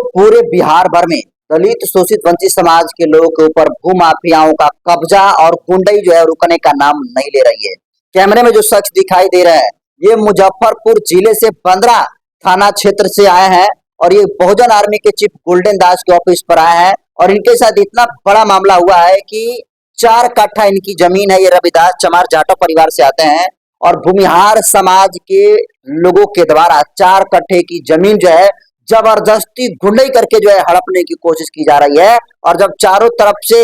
पूरे बिहार भर में दलित शोषित वंचित समाज के लोगों के ऊपर भूमाफियाओं का कब्जा और गुंडई जो है रुकने का नाम नहीं ले रही है। कैमरे में जो शख्स दिखाई दे रहा है ये मुजफ्फरपुर जिले से बंदरा थाना क्षेत्र से आए हैं और ये बहुजन आर्मी के चीफ गोल्डन दास के ऑफिस पर आए हैं और इनके साथ इतना बड़ा मामला हुआ है कि 4 कट्ठा इनकी जमीन है। ये रविदास चमार जाटव परिवार से आते हैं और भूमिहार समाज के लोगों के द्वारा 4 कट्ठे की जमीन जो है जबरदस्ती गुंडई करके जो है हड़पने की कोशिश की जा रही है। और जब चारों तरफ से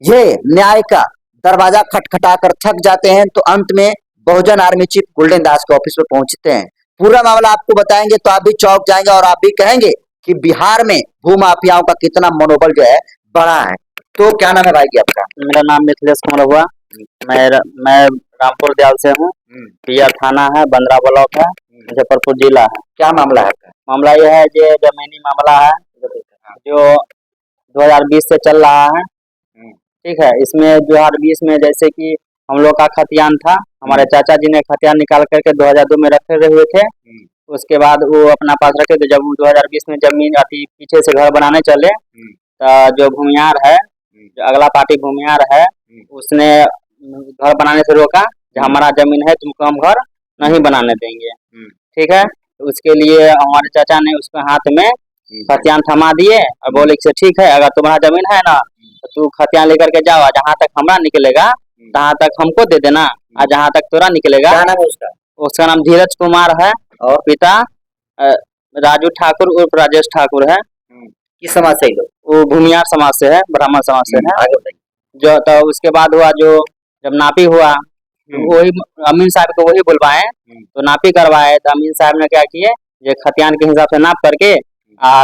ये न्याय का दरवाजा खटखटा कर थक जाते हैं तो अंत में बहुजन आर्मी चीफ गोल्डन दास के ऑफिस में पहुंचते हैं। पूरा मामला आपको बताएंगे तो आप भी चौंक जाएंगे और आप भी कहेंगे कि बिहार में भूमाफियाओं का कितना मनोबल जो है बड़ा है। तो क्या नाम है भाई जी आपका? मेरा नाम मिथिलेश कुमार हुआ। मैं रामपुर दयाल से हूँ। पिया थाना है, बंदरा ब्लॉक है, मुजफ्फरपुर जिला है। क्या मामला है आपका? मामला यह है जो जमीनी मामला है जो 2020 से चल रहा है। ठीक है, इसमें 2020 में जैसे कि हम लोग का खतियान था, हमारे चाचा जी ने खतियान निकाल करके 2002 में रखे हुए थे। उसके बाद वो अपना पास रखे थे। जब 2020 में जमीन अति पीछे से घर बनाने चले तो जो भूमिहार है, जो अगला पार्टी भूमिहार है, उसने घर बनाने से रोका। हमारा जमीन है, तुमको हम घर नहीं बनाने देंगे। ठीक है, तो उसके लिए हमारे चाचा ने उसके हाथ में खतियान थमा दिए और बोले कि ठीक है, अगर तुम्हारा जमीन है ना तो तू खतियान लेकर के जाओ, जहाँ तक हमारा निकलेगा तहाँ तक हमको दे देना, और जहाँ तक तोरा निकलेगा। क्या नाम है उसका? उसका नाम धीरज कुमार है और पिता राजू ठाकुर उर्फ राजेश ठाकुर है। किस समाज से लोग? वो भूमिहार समाज से है, ब्राह्मण समाज से है। जो तो उसके बाद हुआ, जो जब नापी हुआ वही अमीन साहब को वही बुलवाए तो नापी करवाए। तो अमीन साहब ने क्या किए, ये खतियान के हिसाब से नाप करके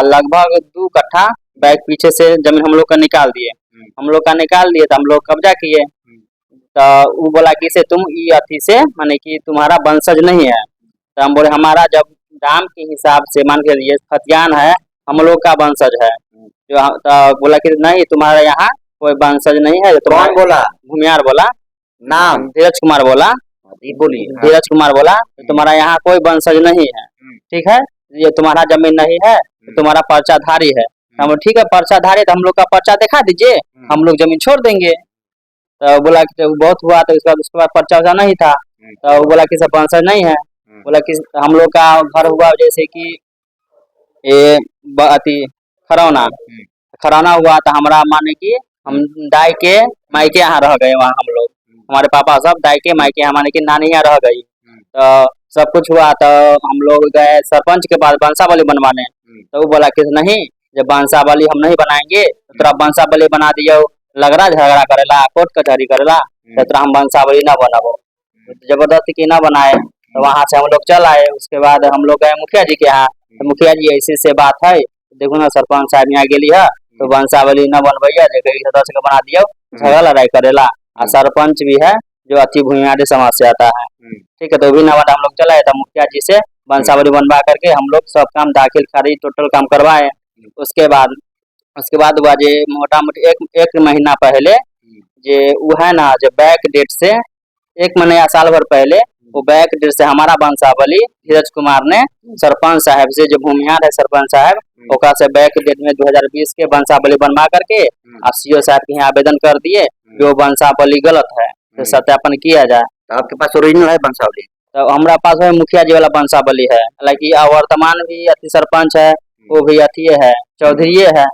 लगभग 2 कट्ठा बैग पीछे से जमीन हम लोग का निकाल दिए। हम लोग का निकाल दिए तो हम लोग कब्जा किए। तो वो बोला कि से तुम ये अथी से माने कि तुम्हारा वंशज नहीं है। तो हम बोले हमारा जब दाम के हिसाब से मान के लिए खतियान है, हम लोग का वंशज है। जो तो बोला कि नहीं, तुम्हारा यहाँ कोई वंशज नहीं है। तो कौन बोला? भूमिहार बोला। नाम? धीरज कुमार बोला। बोलिए। धीरज कुमार बोला तुम्हारा यहाँ कोई वंशज नहीं है। ठीक है, ये तुम्हारा जमीन नहीं है, तुम्हारा पर्चाधारी है। हम ठीक है, पर्चाधारी, तो हम लोग का पर्चा दिखा दीजिए, हम लोग जमीन छोड़ देंगे। तो बोला कि बहुत हुआ। तो उसके बाद पर्चा वर्चा नहीं था। तो बोला कि सब वंशज नहीं है। बोला कि हम लोग का घर हुआ जैसे कि ये अति खरौना हुआ। तो हमारा माने कि हम दाई के मायके यहाँ रह गए। वहाँ हम लोग, हमारे पापा सब दाई के मायके यहाँ माने कि नानी यहाँ रह गई। तो सब कुछ हुआ तो हम लोग गए सरपंच के पास वंशावली बनवाने। तो वो बोला कि नहीं, जब वंशावली हम नहीं बनाएंगे तो तेरा वंशावली बना दियो, लगरा झगड़ा करेला, कोर्ट कचहरी करेला, तो तेरा हम वंशावली न बनाबो। जबरदस्ती की न बनाए। तो वहाँ से हम लोग चल आए। उसके बाद हम लोग गए मुखिया जी के यहाँ। तो मुखिया जी ऐसी से बात है, देखो ना सरपंच साहब यहाँ गेली है तो वंशावली न बनबैया, सदस्य को बना दियो, झगड़ा लड़ाई करेला। और सरपंच भी है जो अति भूमिहारी समाज से आता है। ठीक है, तो भी नवादा हम लोग चलाए। तो मुखिया जी से वंशावली बनवा करके हम लोग सब काम दाखिल खारिज टोटल काम करवाए। उसके बाद हुआ जे मोटा मोटी एक महीना पहले जे वो है ना, जो बैक डेट से 1 महीना या साल भर पहले वो बैक डेट से हमारा वंशावली धीरज कुमार ने सरपंच साहब से, जो भूमिहार है सरपंच साहब, ओकरा से बैक डेट में 2020 के वंशावली बनवा करके सीओ साहब के यहाँ आवेदन कर दिए जो वंशावली गलत है, तो सत्यापन किया जाए। तो आपके पास ओरिजिनल है वंशावली? तो हमारा पास है मुखिया जी वाला वंशावली है। हालांकि वर्तमान भी अति सरपंच है, वो भी अति है, चौधरी है।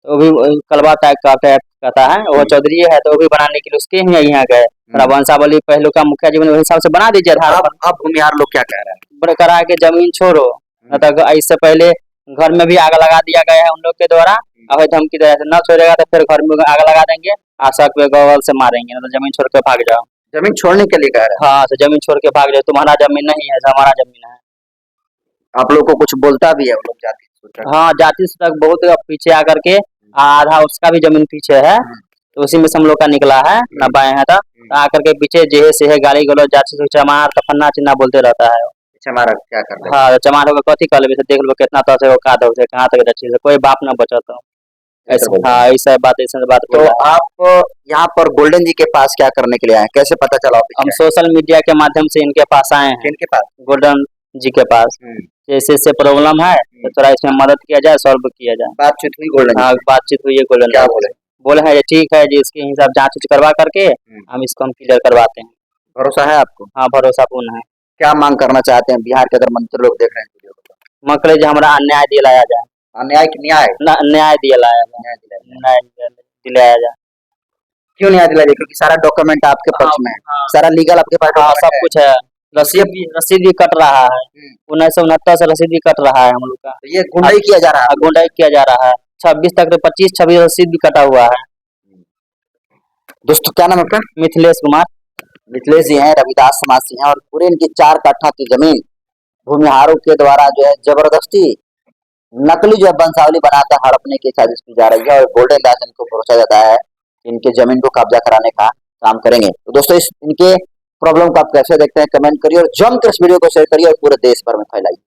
तो भी कलवा टाइप कहता है, वो चौधरी है। तो वो भी बनाने के लिए उसके ही यहाँ गए। वंशावली पहलू का मुखिया जी ने हिसाब से बना दीजिए। अब भूमिहार लोग क्या कह रहे हैं? करा के जमीन छोड़ो, मतलब इससे पहले घर में भी आग लगा दिया गया है उन लोग के द्वारा। अब धमकी दे रहे न छोड़ेगा तो फिर घर में आग लगा देंगे, आशा पे गौगल से मारेंगे, मतलब जमीन छोड़ के भाग जाओ। जमीन छोड़ने के लिए कह रहे हैं? हाँ, तो जमीन छोड़ के भाग जाओ, तुम्हारा जमीन नहीं है, हमारा जमीन है। आप लोग को कुछ बोलता भी है वो लोग जाति? हाँ, जाति से तक बहुत पीछे आकर के आधा उसका भी जमीन पीछे है। तो उसी में से हम लोग का निकला है, न पाए हैं। तो आकर के पीछे जेहे से है गाली गलो, जाति से चमार तफन्ना चिन्ना बोलते रहता है। चमार क्या कर रहे हैं? हाँ, चमार होगा कथी कर ले, देख लो कितना तरह से वो का दो से कहाँ तक अच्छी से कोई बाप न बचा। तो हाँ, ऐसा बात तो आप यहाँ पर गोल्डन जी के पास क्या करने के लिए आए, कैसे पता चला? हम सोशल मीडिया के माध्यम से इनके पास आए हैं। इनके पास? गोल्डन जी के पास। जैसे इससे प्रॉब्लम है तो थोड़ा इसमें मदद किया जाए, सॉल्व किया जाए। बातचीत हुई गोल्डन हाँ, बातचीत हुई है गोल्डन क्या जी। बोले? बोले हैं ये ठीक है जी, इसके हिसाब जांच उच करवा करके हम इसको हम क्लियर करवाते हैं। भरोसा है आपको? हाँ, भरोसा पूर्ण है। क्या मांग करना चाहते हैं बिहार के अगर मंत्री लोग देख रहे हैं वीडियो को? मकले जी हमारा अन्याय दिलाया जाए, अन्याय की न्याय? न्याय दिलाया जाए, न्याय दिलाया जाए। न्याय दिलाया जाए। क्यों न्याय दिलाया जाए? क्योंकि सारा डॉक्यूमेंट आपके पक्ष में है, हाँ, सारा लीगल आपके पास हाँ, document सब है। कुछ है। रसीद भी कट रहा है, 1969 से रसीद भी कट रहा है हम लोग का। तो ये गुंडाई किया जा रहा है। गुंडाई किया जा रहा है। 26 तक 25-26 रसीद भी कटा हुआ है। दोस्तों क्या नाम है आपका? मिथिलेश कुमार। मिथिलेश जी हैं, रविदास समाज से हैं और पूरे इनकी 4 कट्ठा की जमीन भूमिहारों के द्वारा जो है जबरदस्ती नकली जो है वंशावली बनाकर हड़पने की साजिश की जा रही है और गोल्डन दास इनको भरोसा जाता है कि इनके जमीन को कब्जा कराने का काम करेंगे। तो दोस्तों इनके प्रॉब्लम को आप कैसे देखते हैं कमेंट करिए और जमकर इस वीडियो को शेयर करिए और पूरे देश भर में फैलाइए।